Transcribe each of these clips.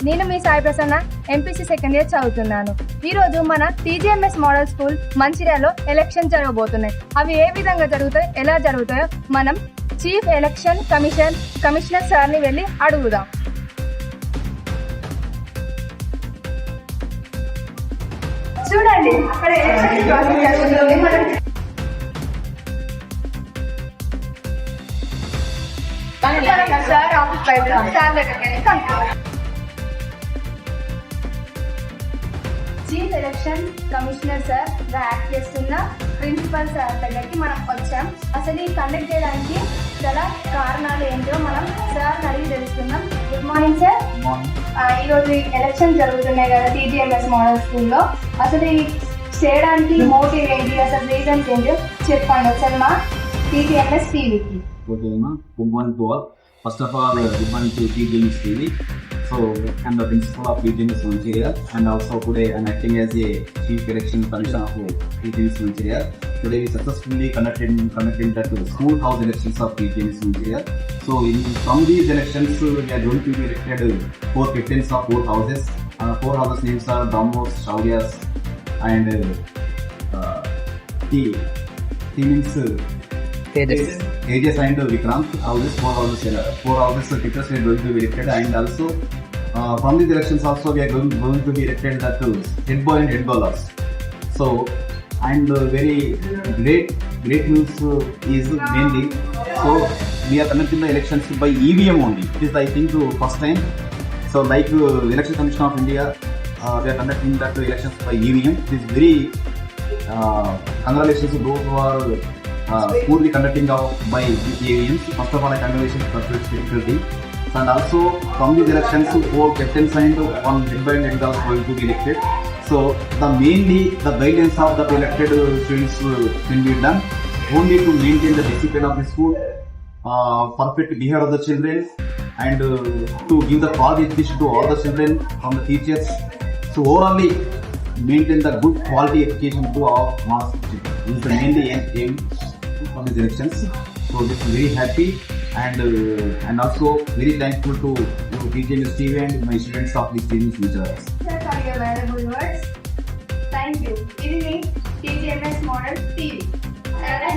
నేను మీ Sai Prasanna MPC second year చదువుతున్నాను. ఈరోజు మన టీజీఎంఎస్ మోడల్ స్కూల్ మంచిర్యాలలో ఎలక్షన్ జరగబోతున్నాయి. అవి ఏ విధంగా జరుగుతాయో, ఎలా జరుగుతాయో మనం చీఫ్ ఎలక్షన్ కమిషనర్ సార్ని వెళ్ళి అడుగుదాం. చూడండి, అక్కడ ఎలక్షన్ ప్రాసెస్ జరుగుతుంది. మనం సార్ ఆఫీస్ బయట సార్ దగ్గరికి కనుక్కోవాలి. చీఫ్ ఎలక్షన్ కమిషనర్ సార్ గా యాక్ట్ చేస్తున్న ప్రిన్సిపల్ సార్ దగ్గరికి మనం వచ్చాం. అసలు ఈ కండక్ట్ చేయడానికి గల కారణాలు ఏంటో మనం సార్ అడిగి తెలుసుకుందాం. Good morning sir. ఈరోజు ఎలక్షన్ జరుగుతున్నాయి కదా టీజీఎంఎస్ మోడల్ స్కూల్లో. అసలు ఈ చేయడానికి మోటివ్ ఏంటి, అసలు రీజన్స్ ఏంటో చెప్పండి ఒకసారి మా టీజీఎంఎస్ టీవీకి. Good morning to all. First of all, good morning to TGMS TV. So, I'm the principal of TGMS Manchiria, and also today I'm acting as a Chief Election Commissioner of TGMS Manchiria. Today we successfully conducted the school house elections of TGMS Manchiria. So, from these elections, we are going to be elected 4 captains of 4 houses. 4 houses names are Damos, Shauryas, and T means Aegis and Vikrant. Four houses tickets are going to be elected, and also from these elections also we are going to be elected that head boy and head bowlers. So, and very great news is mainly, so we are conducting the elections by EVM only. It is, I think, first time. So like Election Commission of India, we are conducting that elections by EVM. It is very congratulations to those who are poorly conducting by EVMs. First of all, I congratulations for the security. And also from these elections, 4 captains and 1 head by head girls going to be elected. So the guidelines of the elected students will be done only to maintain the discipline of the school, perfect behavior of the children, and to give the quality education to all the children from the teachers. So overall, maintain the good quality education to our mass children. This is the mainly aim for these elections. So this is very happy and also very thankful to TGMS TV and my students of this TGMS Manchiria. Sir, for your valuable words. Thank you. ఇది మీ TGMS model TV.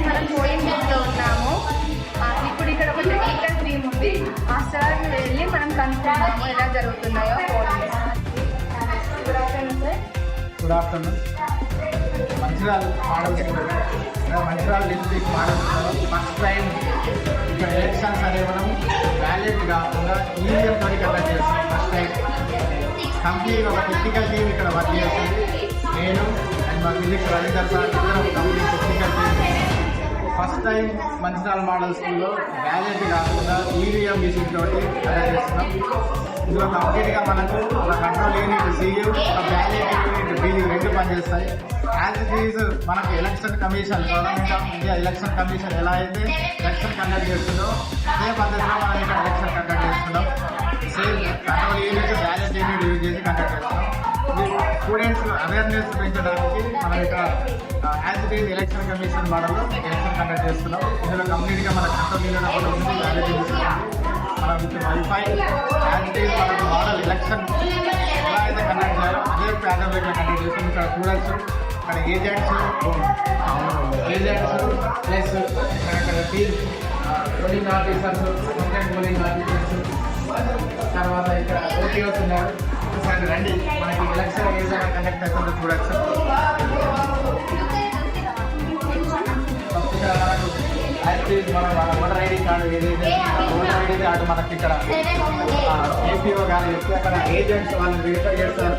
మనం polling బూత్లో ఉన్నాము. ఇప్పుడు ఇక్కడ ఒక technical team ఉంది. ఆ sir వెళ్ళి మనం కనుక్కుందాము ఎలా జరుగుతున్నాయో polling. Good afternoon sir. Good afternoon. Mancherial model school, Mancherial district model school first time ఇక్కడ ఎలక్షన్స్ అనేవి మనం వ్యాలిడ్ కాకుండా ఈవీఎం తోటి కండక్ట్ చేస్తాం. ఫస్ట్ టైం కంప్లీట్ ఒక టెక్నికల్ టీం ఇక్కడ వర్క్ చేస్తుంది. నేను అండ్ మా ఫిజిక్స్ రవీందర్ సార్ ఇద్దరం complete technical team. First time Mancherial model స్కూల్లో వ్యాలిడ్ కాకుండా ఈవీఎం మిషన్ తోటి కండక్ట్ చేస్తున్నాం. ఇందులో కంప్లీట్గా మనకు ఒక కంట్రోల్ యూనిట్ సియు, ఒక వ్యాలిడ్ యూనిట్ బియు 2 పనిచేస్తాయి. యాజ్ ఇట్ ఈజ్ మనకు election commission, government of India election commission ఎలా అయితే ఎలక్షన్ కండక్ట్ చేస్తుందో అదే పద్ధతిలో మనం ఇక్కడ ఎలక్షన్ కండక్ట్ చేస్తున్నాం. Same control unit, valid unit use చేసి కండక్ట్ చేస్తున్నాం. స్టూడెంట్స్ అవేర్నెస్ పెంచడానికి మనం ఇక్కడ as it is election commission మోడల్లో ఎలక్షన్ కండక్ట్ చేస్తున్నాం. ఇందులో కంప్లీట్గా మన కంట్రోల్ యూనిట్ కూడా ఉంది, వ్యాలిడ్ యూనిట్ మన with wifi as it is మనకు మోడల్ ఎలక్షన్ ఎలా అయితే కండక్ట్ చేయాలో అదే ప్యాటర్న్ ఇక్కడ కండక్ట్ చేస్తాం. ఇక్కడ చూడొచ్చు, ఇక్కడ ఏజెంట్స్ ప్లస్ ఇక్కడ team polling officers, assistant polling officers, తర్వాత ఇక్కడ ఓటీఓస్ ఉన్నారు. ఒకసారి రండి, మనకి ఎలక్షన్ ఏదైనా కండక్ట్ అవుతుందో చూడొచ్చు. ఫస్ట్ ఇక్కడ మనకు యాక్టివ్ మన ఓటర్ ఐడి కార్డు ఏదైతే ఓటర్ ఐడి కార్డు మనకి ఇక్కడ ఏపీఓ గారు చెప్తే అక్కడ ఏజెంట్స్ వాళ్ళని వెరిఫై చేస్తారు.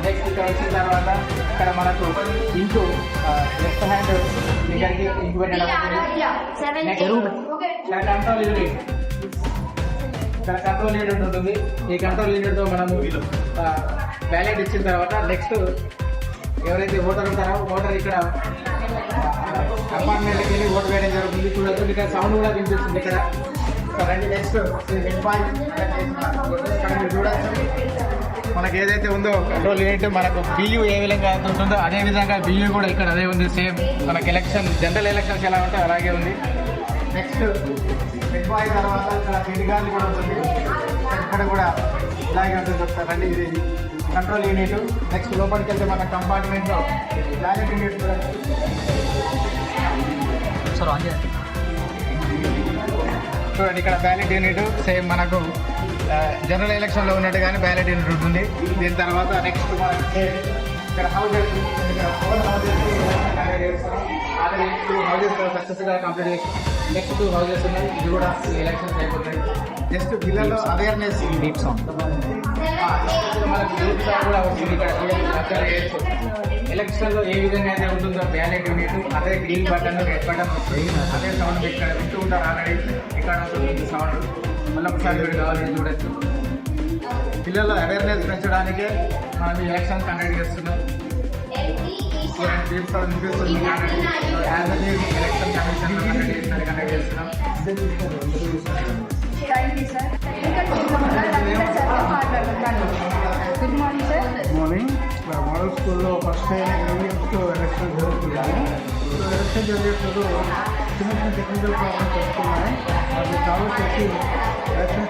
నెక్స్ట్ ఇక్కడ వచ్చిన తర్వాత ఇక్కడ మనకు ఇంటూ లెఫ్ట్ హ్యాండ్ ఇక్కడికి ఇంకు పెట్టడం అవుతుంది. నెక్స్ట్ ఇక్కడ కంట్రోల్ యూనిట్, ఇక్కడ కంట్రోల్ యూనిట్ ఉంటుంది. ఈ కంట్రోల్ యూనిట్తో మనము బ్యాలెట్ ఇచ్చిన తర్వాత నెక్స్ట్ ఎవరైతే ఓటర్ ఉంటారో ఓటర్ ఇక్కడ అపార్ట్మెంట్కి వెళ్ళి ఓటు వేయడం జరుగుతుంది. చూడొచ్చు, ఇక్కడ సౌండ్ కూడా వినిపిస్తుంది. ఇక్కడ రండి, నెక్స్ట్ హెడ్ బాయ్ ఇక్కడ మీరు చూడొచ్చు. మనకి ఏదైతే ఉందో కంట్రోల్ యూనిట్, మనకు బియూ ఏ విధంగా ఉంటుందో అదే విధంగా బియూ కూడా ఇక్కడ అదే ఉంది. సేమ్ మనకి ఎలక్షన్ జనరల్ ఎలక్షన్స్ ఎలా ఉంటే అలాగే ఉంది. నెక్స్ట్ హెడ్ బాయ్ తర్వాత ఇక్కడ హెడ్ గార్డ్ కూడా ఉంటుంది. ఇక్కడ కూడా ఇలాగే ఉంటుంది ఒకసారి. ఇది కంట్రోల్ యూనిట్. నెక్స్ట్ లోపలికి వెళ్తే మన కంపార్ట్మెంట్లో బ్యాలెట్ యూనిట్ కూడా చూడండి. ఇక్కడ బ్యాలెట్ యూనిట్ సేమ్ మనకు జనరల్ ఎలక్షన్లో ఉన్నట్టుగానే బ్యాలెట్ యూనిట్ ఉంటుంది. దీని తర్వాత నెక్స్ట్ మనకి ఇక్కడ హౌజెస్, ఇక్కడ 4 హౌజెస్ ఆల్రెడీ 2 హౌజెస్ సక్సెస్గా కంప్లీట్ చేసి నెక్స్ట్ 2 హౌజెస్ ఉన్నాయి. ఇది కూడా ఎలక్షన్స్ అయిపోతాయి. జస్ట్ పిల్లల్లో అవేర్నెస్ డీప్ సౌండ్ మనకు డీప్ సౌండ్ కూడా వస్తుంది. ఇక్కడ ఎలక్షన్లో ఏ విధంగా అయితే ఉంటుందో బ్యాలెట్ యూనిట్ అదే గ్రీన్ బటన్, రెడ్ బటన్ వస్తుంది. అదే సౌండ్ ఇక్కడ వింటూ ఉంటారు. ఆల్రెడీ ఇక్కడ వస్తుంది సౌండ్. మళ్ళీ ఒకసారి మీరు కావాలని చూడొచ్చు. పిల్లల అవేర్నెస్ పెంచడానికే మనం ఈ ఎలక్షన్ కండక్ట్ చేస్తున్నాం. డీప్ సౌండ్ వినిపిస్తుంది. ఎలక్షన్ కమిషన్ కండక్ట్ చేస్తున్నాం. Thank you sir. Technical team సార్తో మాట్లాడుతున్నాను. Good morning sir. Good morning. Model స్కూల్లో ఫస్ట్ టైం ఎలక్షన్ జరుగుతున్నాయి. సో ఎలక్షన్ జరిగేటప్పుడు చిన్న చిన్న టెక్నికల్ ప్రాబ్లమ్స్ వస్తున్నాయి. అది సాల్వ్ చేసి ఎలక్షన్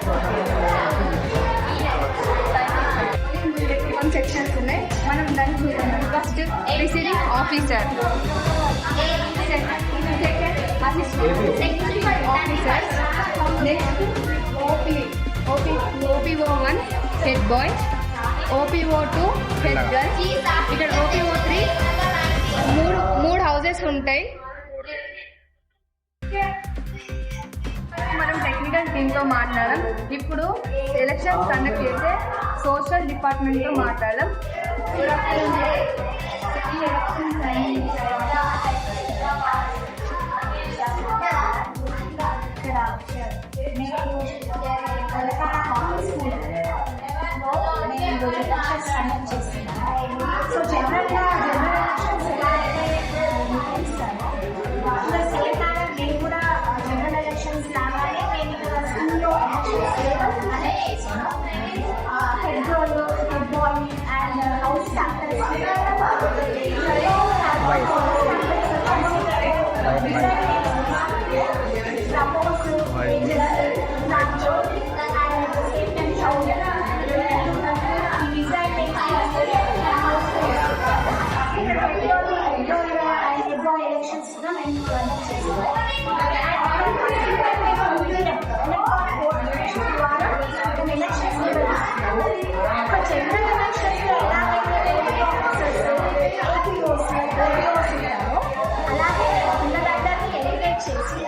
సెక్షన్స్ ఉన్నాయి. మనం దాన్ని చూద్దాం. First receiving officer, second assistant officer, next OPO1 head bye, OPO2 head girl, ఇక్కడ OPO3 మూడు హౌజెస్ ఉంటాయి. మనం టెక్నికల్ టీమ్తో మాట్లాడడం. ఇప్పుడు ఎలక్షన్స్ కండక్ట్ చేసే సోషల్ డిపార్ట్మెంట్తో మాట్లాడడం. ఈ ఎలక్షన్స్ అయిన సో జనరల్గా జనరల్ ఎలక్షన్స్ ఎలా అయితే మేము కూడా జనరల్ ఎలక్షన్స్ లాగానే మేము ఇక్కడ స్కూల్లో ఎలక్షన్స్ అనేది చేస్తున్నాం. Head girl, head bye and house elections కూడా మేము కండక్ట్ చేస్తున్నాం. ఎలక్షన్స్ నిర్వహిస్తున్నాము. ఒక జనరల్ ఎలక్షన్స్ లో అలాగే పిల్లలందరినీ ఎలివేట్ చేసి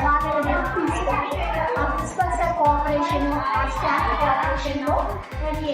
వాళ్ళని ప్రిన్సిపల్ సార్ కోఆపరేషన్, స్టాఫ్ కోఆపరేషన్లో ఎన్ని